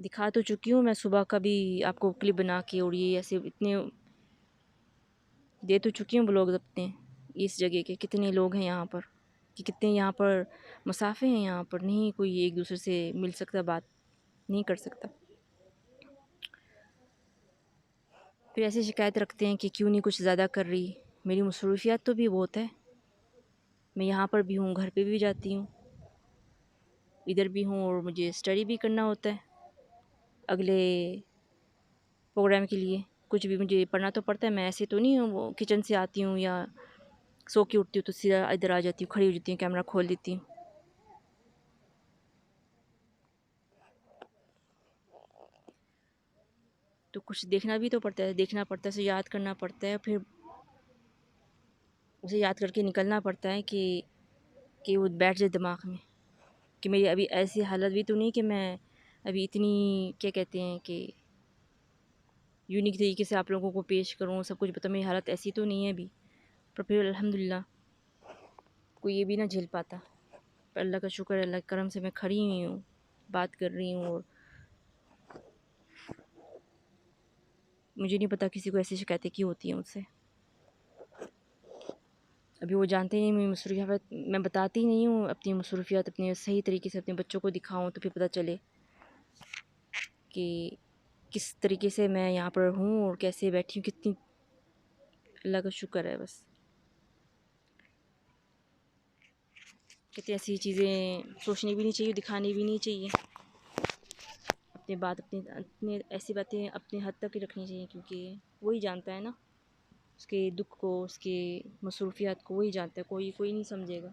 دکھا تو چکی ہوں میں صبح کا بھی آپ کو کلپ بنا کے، اور یہ ایسے اتنے دے تو چکی ہوں بلاگ اپنے اس جگہ کے، کتنے لوگ ہیں یہاں پر، کہ کتنے یہاں پر مسافے ہیں، یہاں پر نہیں کوئی ایک دوسرے سے مل سکتا، بات نہیں کر سکتا. پھر ایسی شکایت رکھتے ہیں کہ کیوں نہیں کچھ زیادہ کر رہی. میری مصروفیات تو بھی بہت ہے، میں یہاں پر بھی ہوں، گھر پہ بھی جاتی ہوں، ادھر بھی ہوں، اور مجھے اسٹڈی بھی کرنا ہوتا ہے اگلے پروگرام کے لیے. کچھ بھی مجھے پڑھنا تو پڑتا ہے، میں ایسے تو نہیں ہوں وہ کچن سے آتی ہوں یا سو کے اٹھتی ہوں تو سیدھا ادھر آ جاتی ہوں، کھڑی ہو جاتی ہوں، کیمرہ کھول دیتی ہوں. تو کچھ دیکھنا بھی تو پڑتا ہے، دیکھنا پڑتا ہے، اسے یاد کرنا پڑتا ہے، پھر اسے یاد کر کے نکلنا پڑتا ہے کہ وہ بیٹھ جائے دماغ میں، کہ میری ابھی ایسی حالت بھی تو نہیں کہ میں ابھی اتنی کیا کہتے ہیں کہ یونیک طریقے سے آپ لوگوں کو پیش کروں، سب کچھ بتاؤں. میری حالت ایسی تو نہیں ہے ابھی، پر پھر الحمدللہ کوئی یہ بھی نہ جھیل پاتا. پر اللہ کا شکر ہے، اللہ کے کرم سے میں کھڑی ہوئی ہوں، بات کر رہی ہوں، اور مجھے نہیں پتا کسی کو ایسی شکایتیں کی ہوتی ہیں مجھ سے. ابھی وہ جانتے ہی نہیں میری مصروفیات، میں بتاتی نہیں ہوں اپنی مصروفیات اپنے صحیح طریقے سے اپنے بچوں کو دکھاؤں تو پھر پتہ چلے کہ کس طریقے سے میں یہاں پر ہوں اور کیسے بیٹھی ہوں. کتنی اللہ کا شکر ہے بس. کتنی ایسی چیزیں سوچنی بھی نہیں چاہیے، دکھانی بھی نہیں چاہیے. اپنی بات اپنی ایسی باتیں اپنے حد تک ہی رکھنی چاہیے، کیونکہ وہی جانتا ہے نا اس کے دکھ کو، اس کے مصروفیات کو، وہی جانتا ہے، کوئی نہیں سمجھے گا.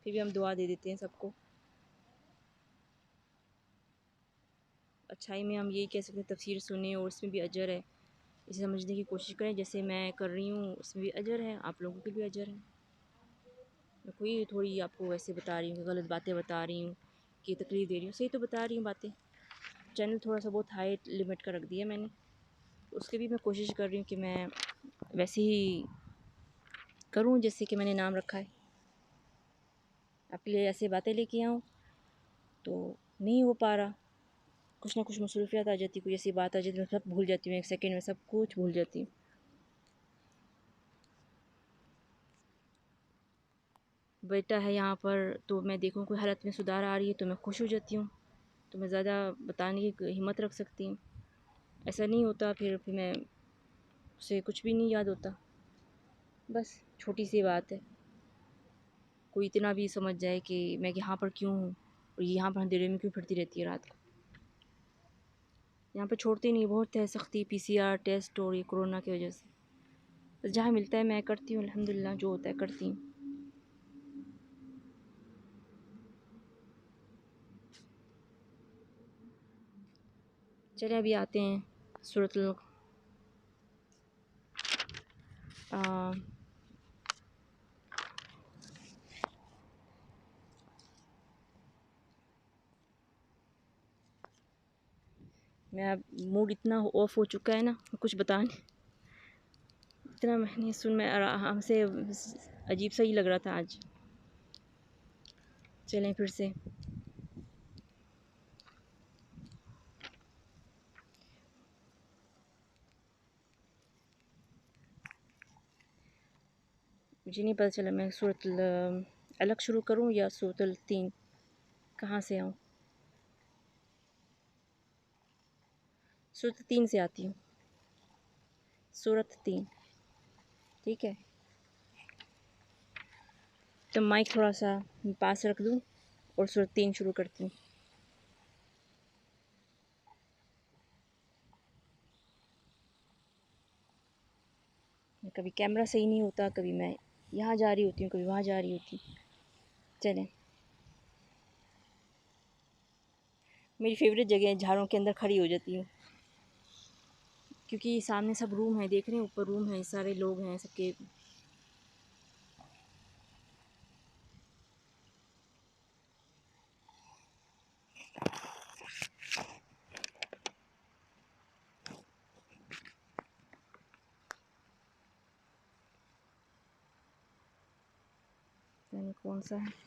پھر بھی ہم دعا دے دیتے ہیں سب کو. اچھائی میں ہم یہی کہہ سکتے ہیں تفسیر سنیں اور اس میں بھی اجر ہے، اسے سمجھنے کی کوشش کریں. جیسے میں کر رہی ہوں اس میں بھی اجر ہے، آپ لوگوں کے بھی اجر ہے. میں کوئی تھوڑی آپ کو ایسے بتا رہی ہوں کہ غلط باتیں بتا رہی ہوں کہ تکلیف دے رہی ہوں، صحیح تو بتا رہی ہوں باتیں. چینل تھوڑا سا بہت ہائی لمٹ کا رکھ دیا میں نے، اس کی بھی میں کوشش کر رہی ہوں کہ میں ویسے ہی کروں جیسے کہ میں نے نام رکھا ہے. آپ کے لیے ایسے باتیں لے کے آؤں تو نہیں ہو پا رہا، کچھ نہ کچھ مصروفیات آ جاتی، کوئی ایسی بات آ جاتی، میں سب بھول جاتی ہوں، ایک سیکنڈ میں سب کچھ بھول جاتی ہوں. بیٹا ہے یہاں پر تو میں دیکھوں کوئی حالت میں سدھار آ رہی ہے تو میں خوش ہو جاتی ہوں، تو میں زیادہ بتانے کی ہمت رکھ سکتی ہوں. ایسا نہیں ہوتا پھر میں اسے کچھ بھی نہیں یاد ہوتا. بس چھوٹی سی بات ہے، کوئی اتنا بھی سمجھ جائے کہ میں یہاں پر کیوں ہوں اور یہاں پر اندھیرے میں کیوں پھرتی رہتی ہے رات کو. یہاں پہ چھوڑتے نہیں، بہت ہے سختی، PCR ٹیسٹ اور یہ کرونا کی وجہ سے. بس جہاں ملتا ہے میں کرتی ہوں، الحمدللہ جو ہوتا ہے کرتی ہوں. چلے ابھی آتے ہیں سورۃ میں اب موڈ اتنا آف ہو چکا ہے نا، کچھ بتانے اتنا میں نہیں میں ہم سے عجیب سا ہی لگ رہا تھا آج. چلیں پھر سے مجھے نہیں پتہ چلا میں سورۃ الگ شروع کروں یا سورۃ التین، کہاں سے آؤں. سورۃ 3 سے آتی ہوں، سورۃ 3. ٹھیک ہے تو مائک تھوڑا سا پاس رکھ دوں اور سورۃ 3 شروع کرتی ہوں. کبھی کیمرہ صحیح نہیں ہوتا، کبھی میں یہاں جا رہی ہوتی ہوں، کبھی وہاں جا رہی ہوتی ہوں. چلیں، میری فیوریٹ جگہ ہے، جھاڑوں کے اندر کھڑی ہو جاتی ہوں، کیونکہ سامنے سب روم ہیں، دیکھ رہے ہیں اوپر روم ہیں، سارے لوگ ہیں سب کے. یعنی کون سا ہے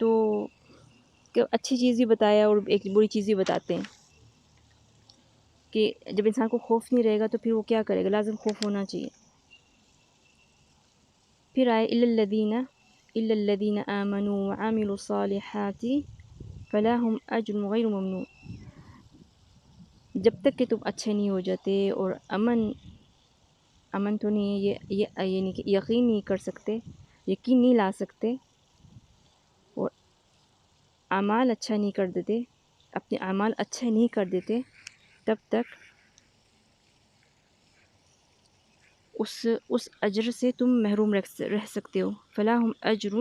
تو کہ اچھی چیز بھی بتایا اور ایک بری چیز بھی بتاتے ہیں کہ جب انسان کو خوف نہیں رہے گا تو پھر وہ کیا کرے گا، لازم خوف ہونا چاہیے. پھر آئے إلا الذين آمنوا وعملوا الصالحات فلهم أجر غير ممنون. جب تک کہ تم اچھے نہیں ہو جاتے اور امن تو نہیں ہے، یہ یعنی کہ یقین نہیں کر سکتے، یقین نہیں لا سکتے اور اعمال اچھا نہیں کر دیتے، اپنے اعمال اچھے نہیں کر دیتے، تب تک اس اجر سے تم محروم رہ سکتے ہو. فلاحم اجر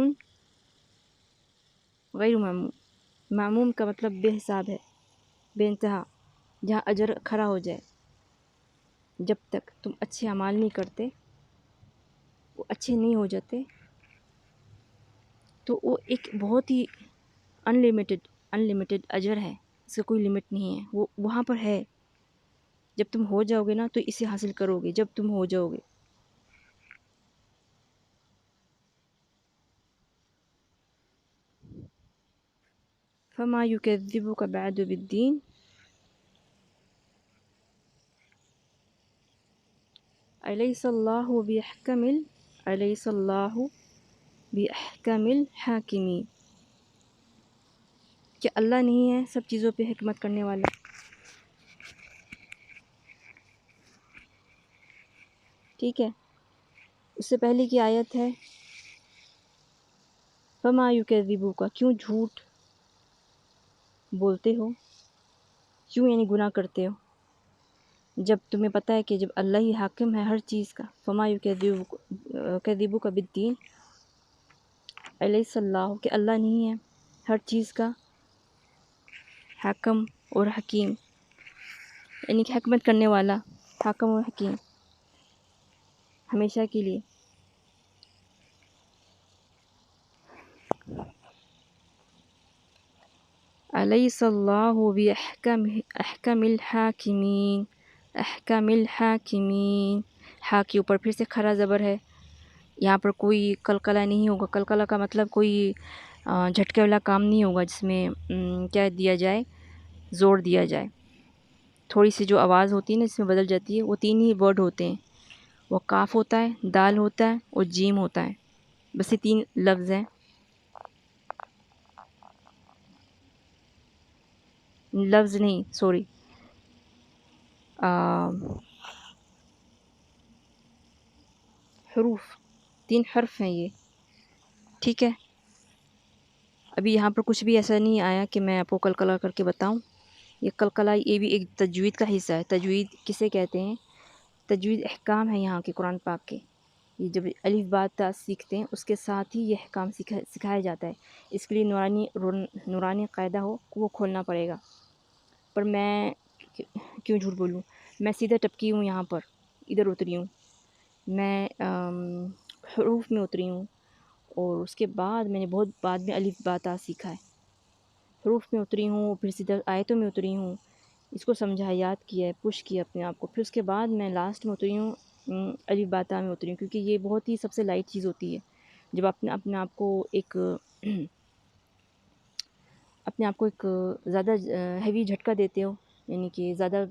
غیر معموم. معموم کا مطلب بے حساب ہے، بے انتہا، جہاں اجر کھڑا ہو جائے. جب تک تم اچھے اعمال نہیں کرتے، وہ اچھے نہیں ہو جاتے، تو وہ ایک بہت ہی انلمیٹڈ اجر ہے، اس کا کوئی لمٹ نہیں ہے، وہ وہاں پر ہے. جب تم ہو جاؤ گے نا تو اسے حاصل کرو گے جب تم ہو جاؤ گے. فما يكذبك بعد بالدين أليس الله بأحكم الحاكمين. کہ اللہ نہیں ہے سب چیزوں پہ حکمت کرنے والا. ٹھیک ہے، اس سے پہلے کی آیت ہے فما یکذبوک، کیوں جھوٹ بولتے ہو، کیوں یعنی گناہ کرتے ہو جب تمہیں پتہ ہے کہ جب اللہ ہی حاکم ہے ہر چیز کا. فما یکذبوک بالدین الیس اللہ، کہ اللہ نہیں ہے ہر چیز کا حاکم اور حکیم، یعنی کہ حکمت کرنے والا، حاکم اور حکیم ہمیشہ کے لیے. الیس اللہ احکم الحاکمین. احکم الحاکمین، ہا کے اوپر پھر سے کھڑا زبر ہے. یہاں پر کوئی قلقلہ نہیں ہوگا. قلقلہ کا مطلب کوئی جھٹکے والا کام نہیں ہوگا جس میں کیا دیا جائے، زور دیا جائے. تھوڑی سی جو آواز ہوتی ہے نا اس میں بدل جاتی ہے. وہ تین ہی ورڈ ہوتے ہیں، وہ کاف ہوتا ہے، دال ہوتا ہے اور جیم ہوتا ہے. بس یہ تین لفظ ہیں. لفظ نہیں، سوری، حروف، تین حرف ہیں یہ. ٹھیک ہے، ابھی یہاں پر کچھ بھی ایسا نہیں آیا کہ میں آپ کو قلقلہ کر کے بتاؤں. یہ قلقلہ یہ بھی ایک تجوید کا حصہ ہے. تجوید کسے کہتے ہیں؟ تجوید احکام ہے یہاں کے قرآن پاک کے. یہ جب الف با تا سیکھتے ہیں اس کے ساتھ ہی یہ احکام سکھایا جاتا ہے. اس کے لیے نورانی قاعدہ ہو وہ کھولنا پڑے گا. پر میں کیوں جھوٹ بولوں، میں سیدھا ٹپکی ہوں، یہاں پر ادھر اتری ہوں. میں حروف میں اتری ہوں اور اس کے بعد میں نے بہت بعد میں الف با تا سیکھا ہے. حروف میں اتری ہوں، پھر سیدھا آیتوں میں اتری ہوں، اس کو سمجھا، یاد کیا ہے، پش کیا اپنے آپ کو. پھر اس کے بعد میں لاسٹ میں اتری ہوں، الف با تا میں اتری ہوں، کیونکہ یہ بہت ہی سب سے لائٹ چیز ہوتی ہے. جب آپ اپنے آپ کو ایک زیادہ ہیوی جھٹکا دیتے ہو، یعنی کہ زیادہ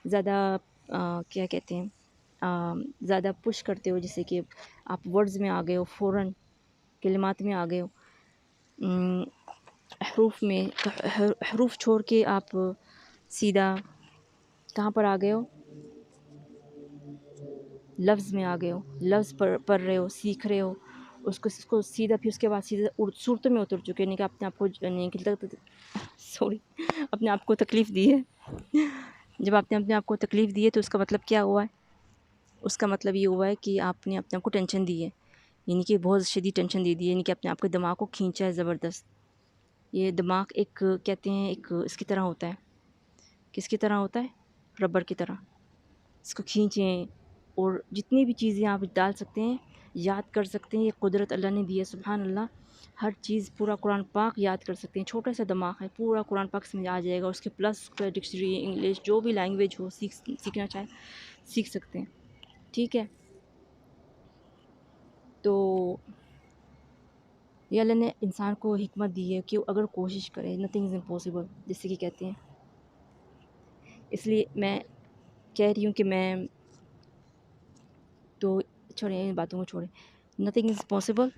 زیادہ کیا کہتے ہیں، زیادہ پش کرتے ہو، جیسے کہ آپ ورڈز میں آ گئے ہو، فوراً کلمات میں آ گئے ہو، حروف چھوڑ کے آپ سیدھا کہاں پر آ گئے ہو، لفظ میں آ گئے ہو، لفظ پڑھ رہے ہو، سیکھ رہے ہو، اس کو سیدھا، پھر اس کے بعد سیدھا صورتوں میں اتر چکے، یعنی کہ اپنے آپ کو اپنے آپ کو تکلیف دی ہے. جب آپ نے اپنے آپ کو تکلیف دی ہے تو اس کا مطلب کیا ہوا ہے؟ اس کا مطلب یہ ہوا ہے کہ آپ نے اپنے آپ کو ٹینشن دی ہے، یعنی کہ بہت شدید ٹینشن دے دی ہے، یعنی کہ اپنے آپ کے دماغ کو کھینچا ہے زبردست. یہ دماغ ایک کہتے ہیں ایک اس کی طرح ہوتا ہے. کس کی طرح ہوتا ہے؟ ربر کی طرح. اس کو کھینچیں اور جتنی بھی چیزیں آپ ڈال سکتے ہیں، یاد کر سکتے ہیں. یہ قدرت اللہ نے دی ہے، سبحان اللہ. ہر چیز پورا قرآن پاک یاد کر سکتے ہیں. چھوٹا سا دماغ ہے، پورا قرآن پاک سمجھ آ جائے گا. اس کے پلس ڈکشنری، انگلش، جو بھی لینگویج ہو سیکھنا چاہیں سیکھ سکتے ہیں. ٹھیک ہے، تو یہ اللہ نے انسان کو حکمت دی ہے کہ وہ اگر کوشش کرے نتھنگ از امپاسبل جیسے کہ کہتے ہیں. اس لیے میں کہہ رہی ہوں کہ میں تو چھوڑیں ان باتوں کو چھوڑیں. نتھنگ از پاسبل،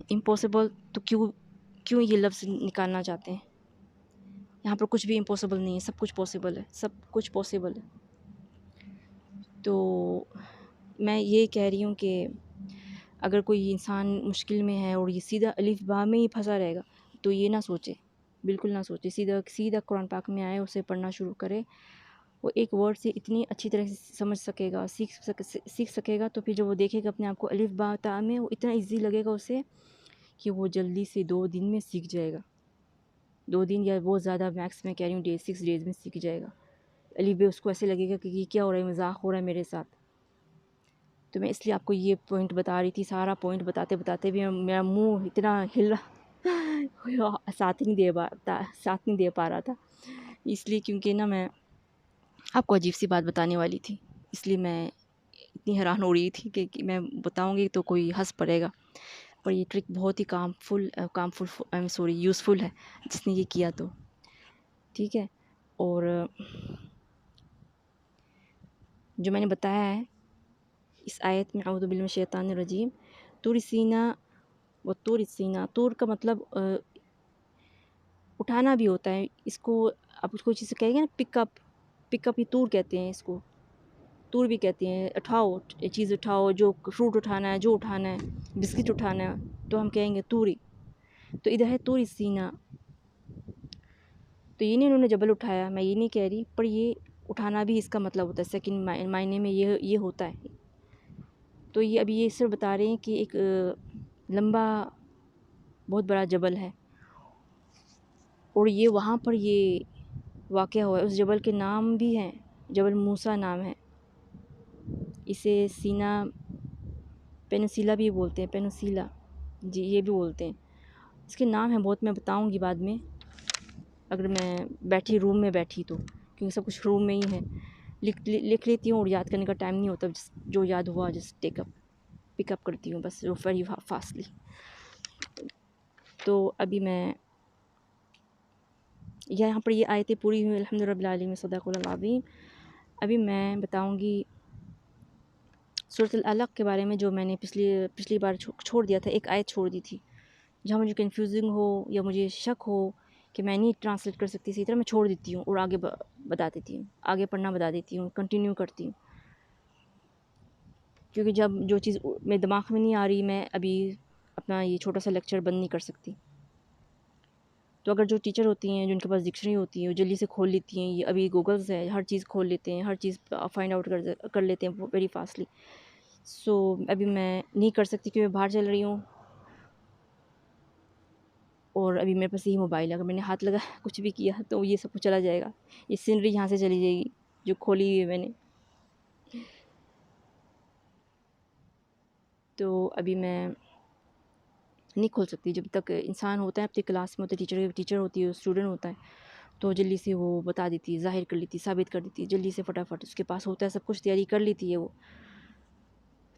امپاسبل تو کیوں یہ لفظ نکالنا چاہتے ہیں؟ یہاں پر کچھ بھی امپاسبل نہیں ہے، سب کچھ پاسبل ہے، سب کچھ پاسبل ہے. تو میں یہ کہہ رہی ہوں کہ اگر کوئی انسان مشکل میں ہے اور یہ سیدھا الف با میں ہی پھنسا رہے گا تو یہ نہ سوچے، بالکل نہ سوچے. سیدھا قرآن پاک میں آئے، اسے پڑھنا شروع کرے. وہ ایک ورڈ سے اتنی اچھی طرح سے سمجھ سکے گا، سیکھ سکے گا. تو پھر جب وہ دیکھے گا اپنے آپ کو الف با تا میں، وہ اتنا ایزی لگے گا اسے کہ وہ جلدی سے 2 دن میں سیکھ جائے گا. 2 دن یا بہت زیادہ میکس میں کہہ رہی ہوں 6 ڈیز میں سیکھ جائے گا. الف بے اس کو ایسے لگے گا کہ یہ کیا ہو رہا ہے، مذاق ہو رہا ہے میرے ساتھ. تو میں اس لیے آپ کو یہ پوائنٹ بتا رہی تھی. سارا پوائنٹ بتاتے بھی میرا منہ اتنا ہل رہا، ساتھ نہیں دے پا رہا تھا. اس لیے کیونکہ نا میں آپ کو عجیب سی بات بتانے والی تھی، اس لیے میں اتنی حیران ہو رہی تھی کہ میں بتاؤں گی تو کوئی ہنس پڑے گا. پر یہ ٹرک بہت ہی یوزفل ہے جس نے یہ کیا. تو ٹھیک ہے. اور جو میں نے بتایا ہے اس آیت میں، اعوذ باللہ من الشیطان الرجیم، طور سینہ و طور سینہ. طور کا مطلب اٹھانا بھی ہوتا ہے. اس کو آپ اس کو چیز کہیں گے نا، پک اپ ہی طور کہتے ہیں اس کو. طور بھی کہتے ہیں اٹھاؤ، چیز اٹھاؤ، جو فروٹ اٹھانا ہے، جو اٹھانا ہے، بسکٹ اٹھانا ہے تو ہم کہیں گے توری. تو ادھر ہے طور سینہ. تو یہ نہیں انہوں نے جبل اٹھایا، میں یہ نہیں کہہ رہی، پر یہ اٹھانا بھی اس کا مطلب ہوتا ہے. سیکنڈ معنی میں یہ ہوتا ہے. تو یہ ابھی یہ صرف بتا رہے ہیں کہ ایک لمبا بہت بڑا جبل ہے اور یہ وہاں پر یہ واقع ہوا ہے. اس جبل کے نام بھی ہیں، جبل موسیٰ نام ہے. اسے سینا پینسیلا بھی بولتے ہیں، پینسیلا جی یہ بھی بولتے ہیں. اس کے نام ہیں بہت، میں بتاؤں گی بعد میں اگر میں روم میں بیٹھی تو، کیونکہ سب کچھ روم میں ہی ہے. لکھ لیتی ہوں اور یاد کرنے کا ٹائم نہیں ہوتا. جو یاد ہوا جسٹ پک اپ کرتی ہوں بس ویری فاسٹلی. تو ابھی میں یہاں پر یہ آیتیں پوری ہوئی، الحمد رب العالمین، صدق اللہ العظیم. ابھی میں بتاؤں گی سورۃ العلق کے بارے میں، جو میں نے پچھلی بار چھوڑ دیا تھا. ایک آیت چھوڑ دی تھی جہاں مجھے کنفیوزنگ ہو یا مجھے شک ہو کہ میں نہیں ٹرانسلیٹ کر سکتی، اسی طرح میں چھوڑ دیتی ہوں اور آگے بتا دیتی ہوں، آگے پڑھنا بتا دیتی ہوں، کنٹینیو کرتی ہوں. کیونکہ جب جو چیز میرے دماغ میں نہیں آ رہی، میں ابھی اپنا یہ چھوٹا سا لیکچر بند نہیں کر سکتی. تو اگر جو ٹیچر ہوتی ہیں، جو ان کے پاس ڈکشنری ہوتی ہے، وہ جلدی سے کھول لیتی ہیں. یہ ابھی گوگلز ہے، ہر چیز کھول لیتے ہیں، ہر چیز فائنڈ آؤٹ کر لیتے ہیں ویری فاسٹلی. سو ابھی میں نہیں کر سکتی کیونکہ میں باہر چل رہی ہوں اور ابھی میرے پاس یہی موبائل ہے. اگر میں نے ہاتھ لگا کچھ بھی کیا تو یہ سب کچھ چلا جائے گا. یہ سینری یہاں سے چلی جائے گی جو کھولی ہوئی ہے میں نے. تو ابھی میں نہیں کھول سکتی. جب تک انسان ہوتا ہے اپنی کلاس میں ہوتا ہے، ٹیچر ہوتی ہے، اسٹوڈنٹ ہوتا ہے، تو جلدی سے وہ بتا دیتی ہے، ظاہر کر لیتی ہے، ثابت کر دیتی ہے جلدی سے فٹافٹ. اس کے پاس ہوتا ہے سب کچھ، تیاری کر لیتی ہے. وہ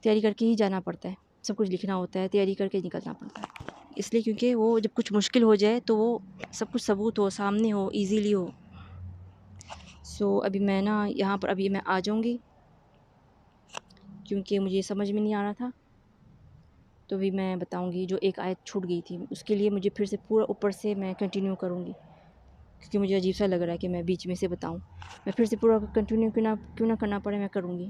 تیاری کر کے ہی جانا پڑتا ہے، سب کچھ لکھنا ہوتا ہے، تیاری کر کے نکلنا پڑتا ہے. اس لیے کیونکہ وہ جب کچھ مشکل ہو جائے تو وہ سب کچھ ثبوت ہو، سامنے ہو، ایزیلی ہو. سو ابھی میں نا یہاں پر ابھی میں آ جاؤں گی کیونکہ مجھے سمجھ میں نہیں آ رہا تھا. تو بھی میں بتاؤں گی جو ایک آیت چھوٹ گئی تھی، اس کے لیے مجھے پھر سے پورا اوپر سے میں کنٹینیو کروں گی کیونکہ مجھے عجیب سا لگ رہا ہے کہ میں بیچ میں سے بتاؤں. میں پھر سے پورا کنٹینیو کیوں نہ کرنا پڑے، میں کروں گی.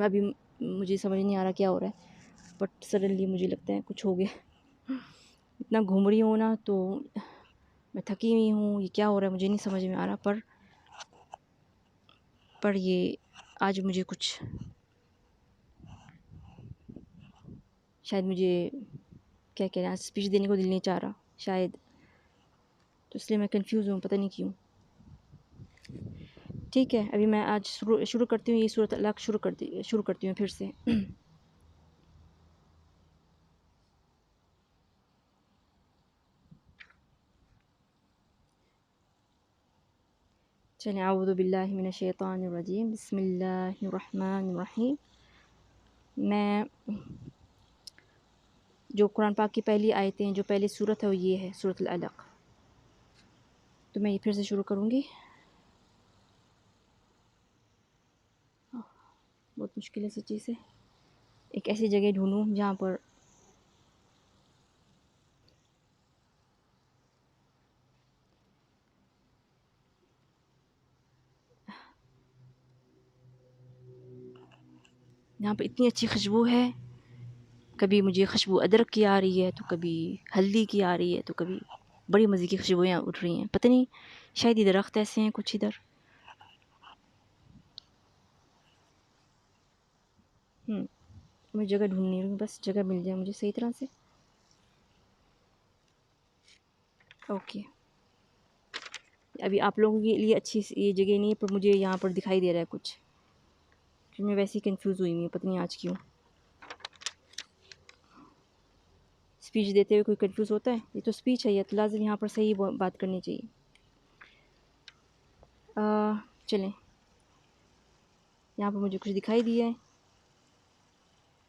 ابھی مجھے سمجھ نہیں آ رہا کیا ہو رہا ہے، بٹ سڈنلی مجھے لگتا ہے کچھ ہو گیا. اتنا گھوم رہی ہوں نا تو میں تھکی ہوئی ہوں. یہ کیا ہو رہا ہے مجھے نہیں سمجھ میں آ رہا. پر یہ آج مجھے کچھ شاید مجھے کیا کہہ رہے ہیں، اسپیچ دینے کو دل نہیں چاہ رہا شاید، تو اس لیے میں کنفیوز ہوں، پتہ نہیں کیوں. ٹھیک ہے. ابھی میں آج شروع کرتی ہوں. یہ سورۃ العلق شروع کرتی ہوں پھر سے. چلیں، اعوذ باللہ من الشیطان الرجیم، بسم اللہ الرحمن الرحیم. میں جو قرآن پاک کی پہلی آیتیں، جو پہلی صورت ہے وہ یہ ہے، سورۃ العلق۔ تو میں یہ پھر سے شروع کروں گی۔ بہت مشکل ہے سچی سے، ایک ایسی جگہ ڈھونڈوں جہاں پر اتنی اچھی خوشبو ہے۔ کبھی مجھے خوشبو ادرک کی آ رہی ہے، تو کبھی ہلدی کی آ رہی ہے، تو کبھی بڑی مزے کی خوشبویاں اٹھ رہی ہیں۔ پتہ نہیں، شاید یہ درخت ایسے ہیں کچھ ادھر۔ میں جگہ ڈھونڈ نہیں رہی ہوں، بس جگہ مل جائے مجھے صحیح طرح سے۔ اوکے، ابھی آپ لوگوں کے لیے اچھی یہ جگہ نہیں ہے، پر مجھے یہاں پر دکھائی دے رہا ہے کچھ، کہ میں ویسے ہی کنفیوز ہوئی ہوں، پتہ نہیں آج کیوں۔ اسپیچ دیتے ہوئے کوئی کنفیوز ہوتا ہے؟ یہ تو اسپیچ ہے، یہ تو لازم یہاں پر صحیح بات کرنی چاہیے۔ چلیں، یہاں پر مجھے کچھ دکھائی دیا ہے،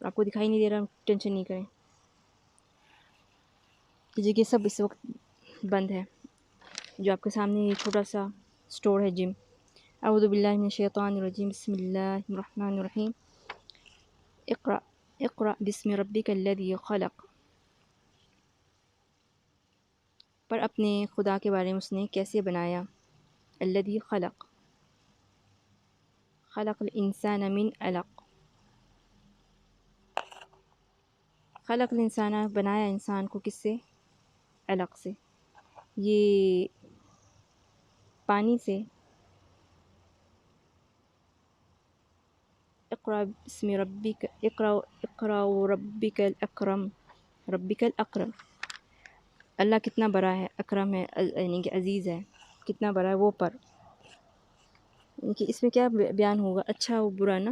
آپ کو دکھائی نہیں دے رہا، ٹینشن نہیں کریں، یہ جگہ سب اس وقت بند ہے۔ جو آپ کے سامنے یہ چھوٹا سا سٹور ہے، جم۔ اعوذ باللہ من الشیطان الرجیم، بسم اللہ الرحمن الرحیم۔ اقرأ اقرأ بسم ربک الذی خلق۔ پر اپنے خدا کے بارے میں اس نے کیسے بنایا؟ الذی خلق، خلق الانسان من علق، خلق الانسان، بنایا انسان کو کس سے؟ علق سے، یہ پانی سے۔ اقرأ بسم ربک، اقرأ ربک الاکرم، ربک الاکرم۔ اللہ کتنا بڑا ہے، اکرم ہے، یعنی کہ عزیز ہے، کتنا بڑا ہے وہ پر، یعنی کہ اس میں کیا بیان ہوگا، اچھا و برا نا،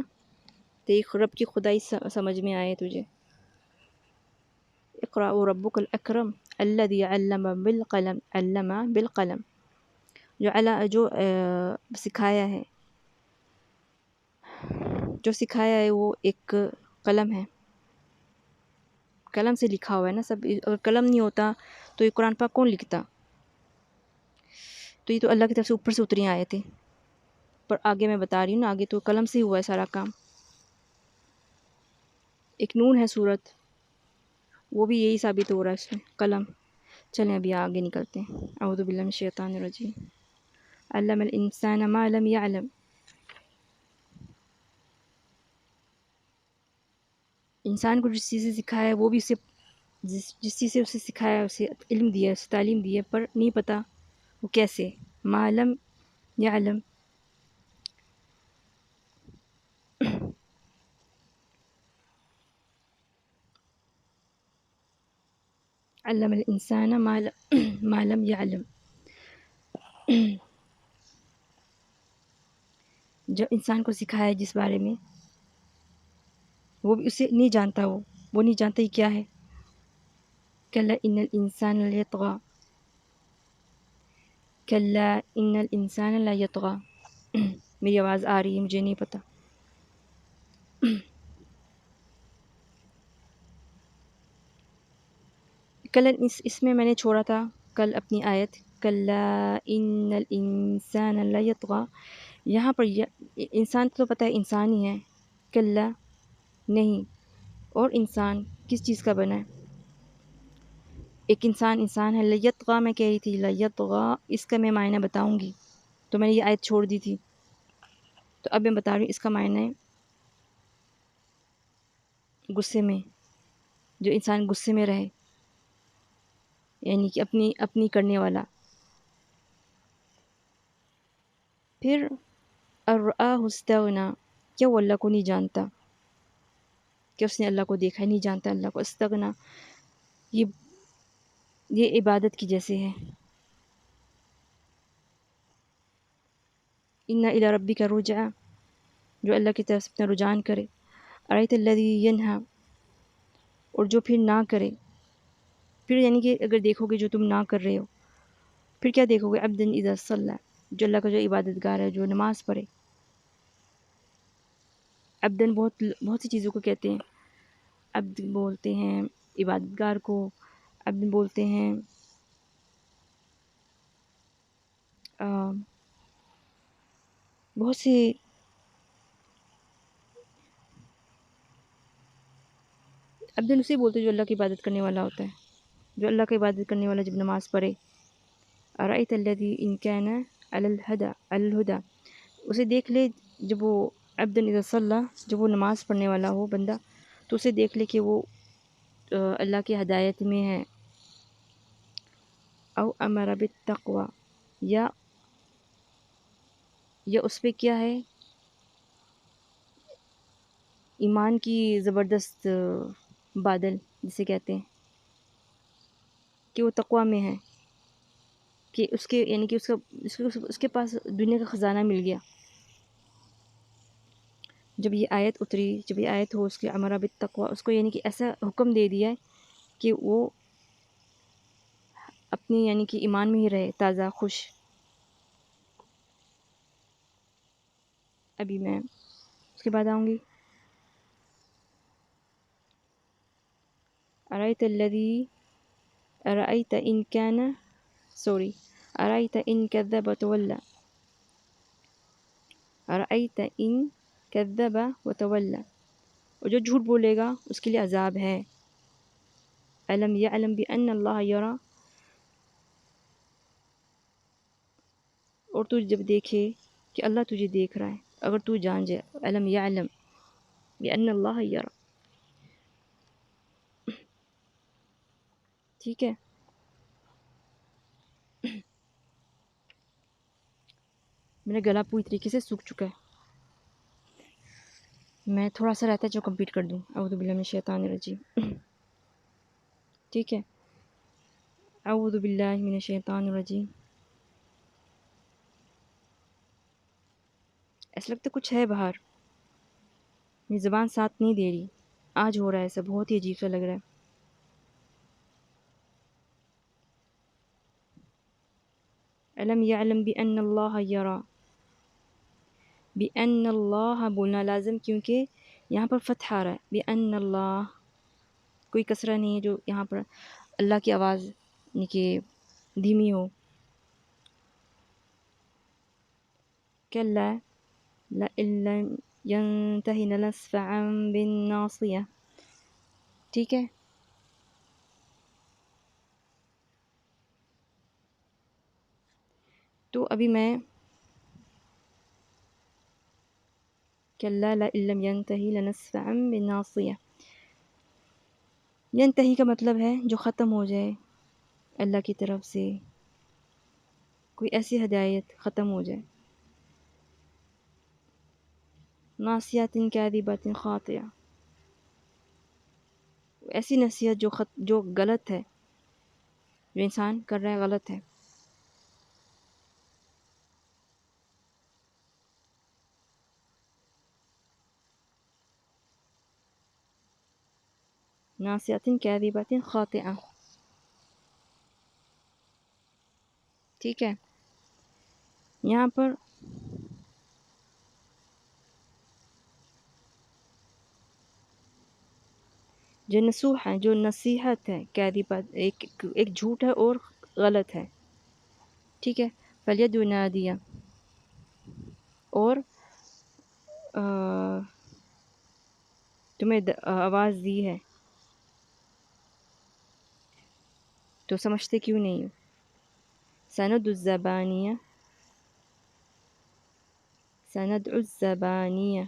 تو رب کی خدائی سمجھ میں آئے تجھے۔ اقرأ ربک الاکرم الذی علم بالقلم، علم بالقلم، جو سکھایا ہے، جو سکھایا ہے وہ ایک قلم ہے، قلم سے لکھا ہوا ہے نا سب۔ اگر قلم نہیں ہوتا تو یہ قرآن پاک کون لکھتا؟ تو یہ تو اللہ کی طرف سے اوپر سے اتری آئے تھے، پر آگے میں بتا رہی ہوں نا، آگے تو قلم سے ہی ہوا ہے سارا کام۔ ایک نون ہے صورت، وہ بھی یہی ثابت ہو رہا ہے اس میں، قلم۔ چلیں ابھی آگے نکلتے ہیں۔ اعوذ باللہ من الشیطان الرجیم، علم الانسان ما لم يعلم۔ انسان کو جس چیز سے سکھایا ہے وہ بھی اسے، جس چیز سے اسے سکھایا ہے، اسے علم دیا ہے، اسے تعلیم دی ہے، پر نہیں پتہ وہ کیسے۔ ما لم يعلم، علم الانسان ما لم يعلم، جب انسان کو سکھایا ہے جس بارے میں وہ بھی اسے نہیں جانتا، وہ نہیں جانتا یہ کیا ہے۔ کلا ان الانسان لیطغی، کلا ان الانسان لیطغی۔ میری آواز آ رہی ہے؟ مجھے نہیں پتہ۔ کل اس میں نے چھوڑا تھا کل اپنی آیت، کلا ان الانسان لیطغی۔ یہاں پر انسان تو پتہ ہے انسان ہی ہے، کلا نہیں، اور انسان کس چیز کا بنا ہے؟ ایک انسان ہے، لیطغی میں کہہ رہی تھی، لیطغی اس کا میں معنی بتاؤں گی، تو میں نے یہ آیت چھوڑ دی تھی، تو اب میں بتا رہی ہوں اس کا معنی غصے میں، جو انسان غصے میں رہے، یعنی کہ اپنی کرنے والا۔ پھر ارآہ استغنی، کیا وہ اللہ کو نہیں جانتا؟ کیا اس نے اللہ کو دیکھا؟ نہیں جانتا اللہ کو۔ استغنی، یہ عبادت کی جیسے ہے۔ ان الی ربک رجعا، جو اللہ کی طرف سے اپنا رجعان کرے۔ ارأیت الذی ینہی، اور جو پھر نہ کرے، پھر یعنی کہ اگر دیکھو گے جو تم نہ کر رہے ہو، پھر کیا دیکھو گے؟ عبدا اذا صلی، جو اللہ کا جو عبادت گار ہے، جو نماز پڑھے۔ عبدن بہت سی چیزوں کو کہتے ہیں، عبد بولتے ہیں، عبادت گار کو عبد بولتے ہیں. بہت سے عبد اسے بولتے ہیں جو اللہ کی عبادت کرنے والا ہوتا ہے، جو اللہ کی عبادت کرنے والا جب نماز پڑھے. ارأیت الذی ان کان علی الہدی، اسے دیکھ لے جب وہ عبد اذا صلی، جب وہ نماز پڑھنے والا ہو بندہ، تو اسے دیکھ لے کہ وہ اللہ کی ہدایت میں ہے. او امر بالتقوی، یا اس پہ کیا ہے ایمان کی زبردست بادل جسے کہتے ہیں کہ وہ تقوی میں ہے، کہ اس کے یعنی کہ اس کے پاس دنیا کا خزانہ مل گیا. جب یہ آیت اتری، جب یہ آیت ہو اس کے امر بالتقوی، اس کو یعنی کہ ایسا حکم دے دیا ہے کہ وہ اپنی یعنی کہ ایمان میں ہی رہے تازہ خوش. ابھی میں اس کے بعد آؤں گی. ارأیت ان کان ارأیت ان کذب وتولى، ارأیت ان کذب وتولى، اور جو جھوٹ بولے گا اس کے لیے عذاب ہے. الم یعلم بان اللہ یرا، اور تو جب دیکھے کہ اللہ تجھے دیکھ رہا ہے، اگر تو جان جائے الم یعلم بان اللہ یرا، ٹھیک ہے. میرا گلا پوری طریقے سے سوکھ چکا ہے، میں تھوڑا سا رہتا ہے جو کمپلیٹ کر دوں. اعوذ باللہ من الشیطان الرجیم. ٹھیک ہے، اعوذ باللہ من الشیطان الرجیم. ایسا لگتا کچھ ہے باہر، میری زبان ساتھ نہیں دے رہی. آج ہو رہا ہے ایسا، بہت ہی عجیب سا لگ رہا ہے. الم یعلم بان اللہ یرا، بان اللہ بولنا لازم، کیونکہ یہاں پر فتح آ رہا ہے. بان اللہ، کوئی کسرہ نہیں ہے جو یہاں پر اللہ کی آواز یعنی کہ دھیمی ہو. کلا لئن لم ینتہ لنسفعا بالناصیہ، ٹھیک ہے. تو ابھی میں کلا لئن لم ینتہ لنسفعا بالناصیہ، ینتہی کا مطلب ہے جو ختم ہو جائے اللہ کی طرف سے، کوئی ایسی ہدایت ختم ہو جائے. ناصیۃ کاذبۃ خاطئہ، ایسی نصیحت جو غلط ہے، جو انسان کر رہا ہے غلط ہے. ناصیۃ کاذبۃ خاطئہ، ٹھیک ہے. یہاں پر جو نصوح ہے، جو نصیحت ہے، کاذبہ ایک جھوٹ ہے اور غلط ہے، ٹھیک ہے. فلیدعو نادیہ، اور تمہیں آواز دی ہے تو سمجھتے کیوں نہیں ہو. سندع الزبانیہ، سندع الزبانیہ،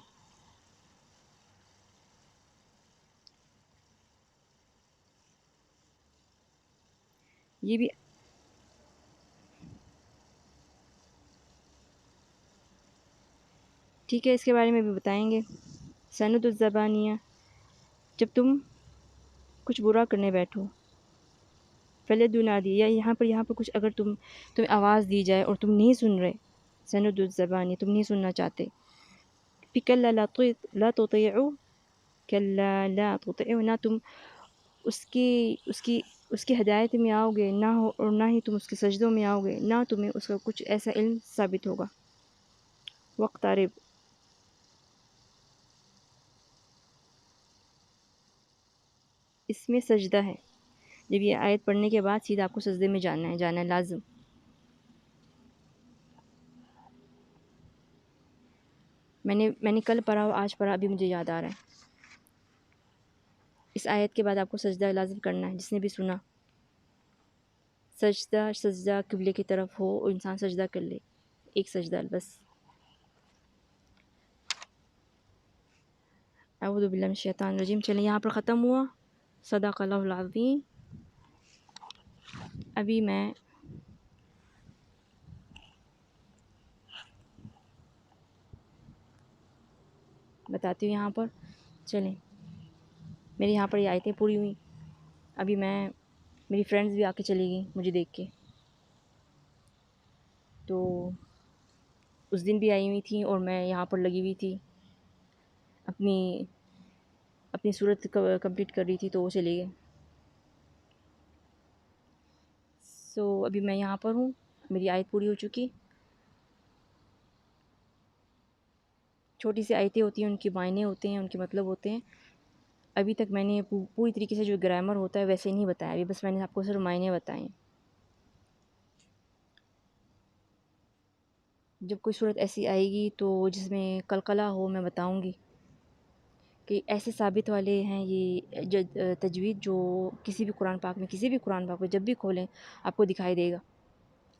یہ بھی ٹھیک ہے، اس کے بارے میں بھی بتائیں گے. سندع الزبانیہ، جب تم کچھ برا کرنے بیٹھو. فلیدعو نادیہ، یا یہاں پر کچھ اگر تمہیں آواز دی جائے اور تم نہیں سن رہے، سندع الزبانیہ تم نہیں سننا چاہتے. پھر کلا لا تطیعوا، کلا لا تطیعوا، نہ تم اس کی ہدایت میں آؤ گے، اور نہ ہی تم اس کے سجدوں میں آؤ گے، نہ تمہیں اس کا کچھ ایسا علم ثابت ہوگا. واقترب، اس میں سجدہ ہے. جب یہ آیت پڑھنے کے بعد سیدھا آپ کو سجدے میں جانا ہے لازم. میں نے کل پڑھا اور آج پڑھا، ابھی مجھے یاد آ رہا ہے. اس آیت کے بعد آپ کو سجدہ لازم کرنا ہے. جس نے بھی سنا سجدہ قبلے کی طرف ہو اور انسان سجدہ کر لے، ایک سجدہ بس. اعوذ باللہ من الشیطان الرجیم. چلیں یہاں پر ختم ہوا. صدق اللہ العظیم. ابھی میں بتاتی ہوں یہاں پر. چلیں میری یہاں پر یہ آیتیں پوری ہوئیں. ابھی میری فرینڈز بھی آ کے چلی گئیں مجھے دیکھ کے. تو اس دن بھی آئی ہوئی تھیں اور میں یہاں پر لگی ہوئی تھی اپنی صورت کمپلیٹ کر رہی تھی، تو وہ چلی گئے. سو ابھی میں یہاں پر ہوں، میری آیت پوری ہو چکی. چھوٹی سی آیتیں ہوتی ہیں، ان کے معنی ہوتے ہیں، ان کے مطلب ہوتے ہیں. ابھی تک میں نے پوری طریقے سے جو گرامر ہوتا ہے ویسے نہیں بتایا. ابھی بس میں نے آپ کو صرف معنی بتائے. جب کوئی صورت ایسی آئے گی تو جس میں قلقلہ ہو، میں بتاؤں گی کہ ایسے ثابت والے ہیں یہ تجوید جو کسی بھی قرآن پاک میں جب بھی کھولیں آپ کو دکھائی دے گا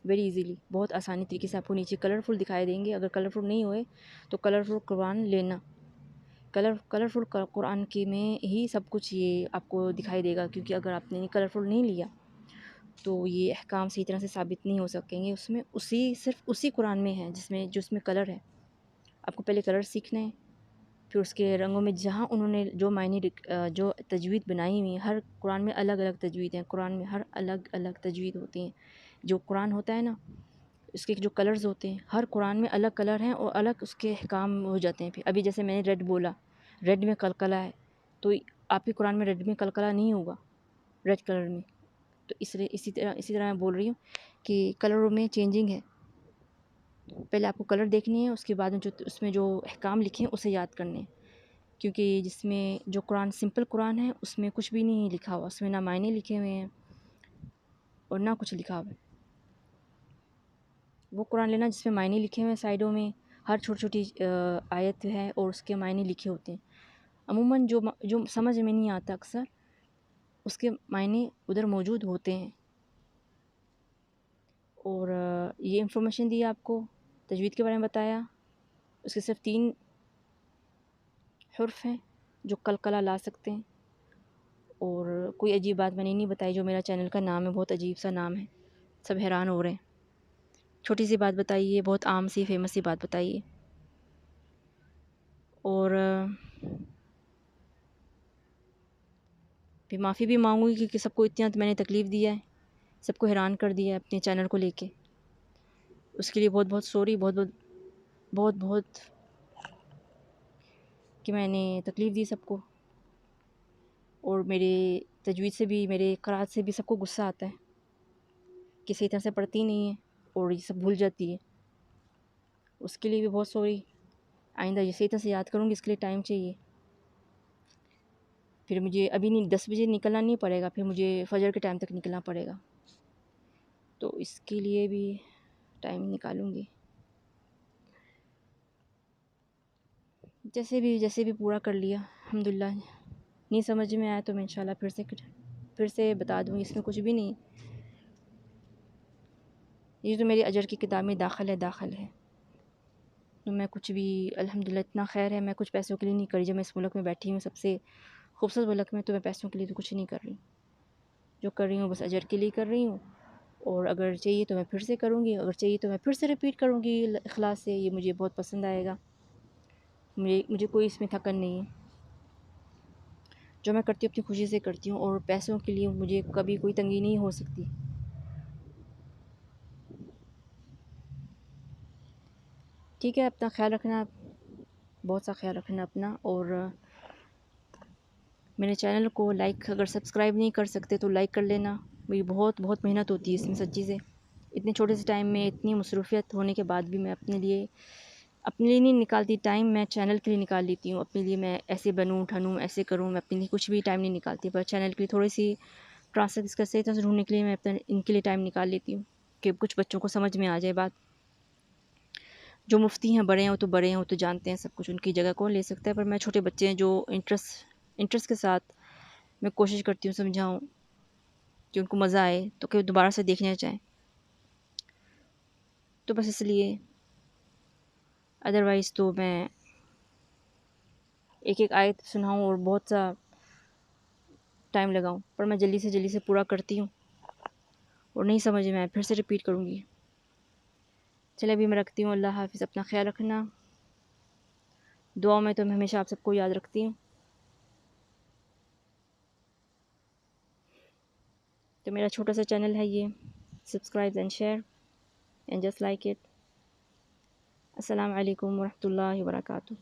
ویری ایزیلی. بہت آسانی طریقے سے آپ کو نیچے کلرفل دکھائی دیں گے. اگر کلرفل نہیں ہوئے تو کلرفل قرآن لینا. کلرفل قرآن کے میں ہی سب کچھ یہ آپ کو دکھائی دے گا، کیونکہ اگر آپ نے کلرفل نہیں لیا تو یہ احکام صحیح طرح سے ثابت نہیں ہو سکیں گے. اس میں صرف اسی قرآن میں ہے جس میں کلر ہے. آپ کو پہلے کلر سیکھنا ہے، پھر اس کے رنگوں میں جہاں انہوں نے جو تجوید بنائی ہوئی ہیں. ہر قرآن میں الگ الگ تجوید ہیں. قرآن میں ہر الگ الگ تجوید ہوتی ہیں. جو قرآن ہوتا ہے نا، اس کے جو کلرز ہوتے ہیں، ہر قرآن میں الگ کلر ہیں اور الگ اس کے احکام ہو جاتے ہیں. پھر ابھی جیسے میں نے ریڈ بولا، ریڈ میں قلقلہ ہے، تو آپ کے قرآن میں ریڈ میں قلقلہ نہیں ہوگا ریڈ کلر میں. تو اسی طرح میں بول رہی ہوں کہ کلروں میں چینجنگ ہے. پہلے آپ کو کلر دیکھنی ہے، اس کے بعد اس میں جو احکام لکھے ہیں اسے یاد کرنے ہیں. کیونکہ جس میں جو قرآن سمپل قرآن ہے اس میں کچھ بھی نہیں لکھا ہوا. اس میں نہ معنی لکھے ہوئے ہیں اور نہ کچھ لکھا ہوا ہے. وہ قرآن لینا جس میں معنی لکھے ہوئے ہیں سائڈوں میں. ہر چھوٹی چھوٹی آیت ہے اور اس کے معنی لکھے ہوتے ہیں. عموماً جو سمجھ میں نہیں آتا اکثر اس کے معنی ادھر موجود ہوتے ہیں. اور یہ انفارمیشن دی آپ کو، تجوید کے بارے میں بتایا. اس کے صرف 3 حرف ہیں جو قلقلہ لا سکتے ہیں. اور کوئی عجیب بات میں نے نہیں بتائی. جو میرا چینل کا نام ہے بہت عجیب سا نام ہے، سب حیران ہو رہے ہیں. چھوٹی سی بات بتائیے، بہت عام سی فیمس سی بات بتائیے. اور پھر معافی بھی مانگوں گی کیونکہ سب کو اتنا میں نے تکلیف دیا ہے، سب کو حیران کر دیا ہے اپنے چینل کو لے کے. اس کے لیے بہت بہت سوری، بہت بہت کہ میں نے تکلیف دی سب کو. اور میرے تجوید سے بھی، میرے قرأت سے بھی سب کو غصہ آتا ہے کہ صحیح طرح سے پڑھتی نہیں ہے اور یہ سب بھول جاتی ہے. اس کے لیے بھی بہت سوری. آئندہ یہ صحیح طرح سے یاد کروں گی. اس کے لیے ٹائم چاہیے. پھر مجھے ابھی نہیں 10 بجے نکلنا نہیں پڑے گا، پھر مجھے فجر کے ٹائم تک نکلنا پڑے گا. تو اس کے لیے بھی ٹائم نکالوں گی. جیسے بھی پورا کر لیا الحمدللہ. نہیں سمجھ میں آیا تو میں انشاءاللہ پھر سے بتا دوں گی. اس میں کچھ بھی نہیں. یہ تو میری اجر کی کتاب میں داخل ہے. تو میں کچھ بھی الحمدللہ اتنا خیر ہے، میں کچھ پیسوں کے لیے نہیں کری. جب میں اس ملک میں بیٹھی ہوں، سب سے خوبصورت ملک میں، تو میں پیسوں کے لیے تو کچھ نہیں کر رہی. جو کر رہی ہوں بس اجر کے لیے کر رہی ہوں. اور اگر چاہیے تو میں پھر سے کروں گی، اگر چاہیے تو میں پھر سے ریپیٹ کروں گی اخلاص سے. یہ مجھے بہت پسند آئے گا. مجھے کوئی اس میں تھکن نہیں ہے. جو میں کرتی ہوں اپنی خوشی سے کرتی ہوں، اور پیسوں کے لیے مجھے کبھی کوئی تنگی نہیں ہو سکتی. ٹھیک ہے، اپنا خیال رکھنا، بہت سا خیال رکھنا اپنا. اور میرے چینل کو لائک، اگر سبسکرائب نہیں کر سکتے تو لائک کر لینا. میری بہت محنت ہوتی ہے اس میں سچی سے. اتنے چھوٹے سے ٹائم میں اتنی مصروفیت ہونے کے بعد بھی میں اپنے لیے اپنے لیے نہیں نکالتی ٹائم، میں چینل کے لیے نکال لیتی ہوں. اپنے لیے میں ایسے بنوں ٹھنوں ایسے کروں، میں اپنے لیے کچھ بھی ٹائم نہیں نکالتی، پر چینل کے لیے تھوڑی سی پروسیس کا صحیح طرح سے ڈھونڈنے کے لیے میں اپنے ان کے لیے ٹائم نکال لیتی ہوں کہ کچھ بچوں کو سمجھ میں آ جائے بات. جو مفتی ہیں بڑے ہیں وہ تو بڑے ہیں، وہ تو جانتے ہیں سب کچھ، ان کی جگہ کون لے سکتا ہے. پر میں چھوٹے بچے ہیں جو انٹرسٹ کے ساتھ میں کوشش کرتی ہوں سمجھاؤں کہ ان کو مزہ آئے تو کہ دوبارہ سے دیکھنا چاہیں. تو بس اس لیے ادروائز تو میں ایک ایک آیت سناؤں اور بہت سا ٹائم لگاؤں، پر میں جلدی سے پورا کرتی ہوں، اور نہیں سمجھ میں پھر سے ریپیٹ کروں گی. چلے ابھی میں رکھتی ہوں. اللہ حافظ، اپنا خیال رکھنا. دعاؤں میں تو میں ہمیشہ آپ سب کو یاد رکھتی ہوں. تو میرا چھوٹا سا چینل ہے یہ، subscribe and share and just like it. السلام علیکم ورحمۃ اللہ وبرکاتہ.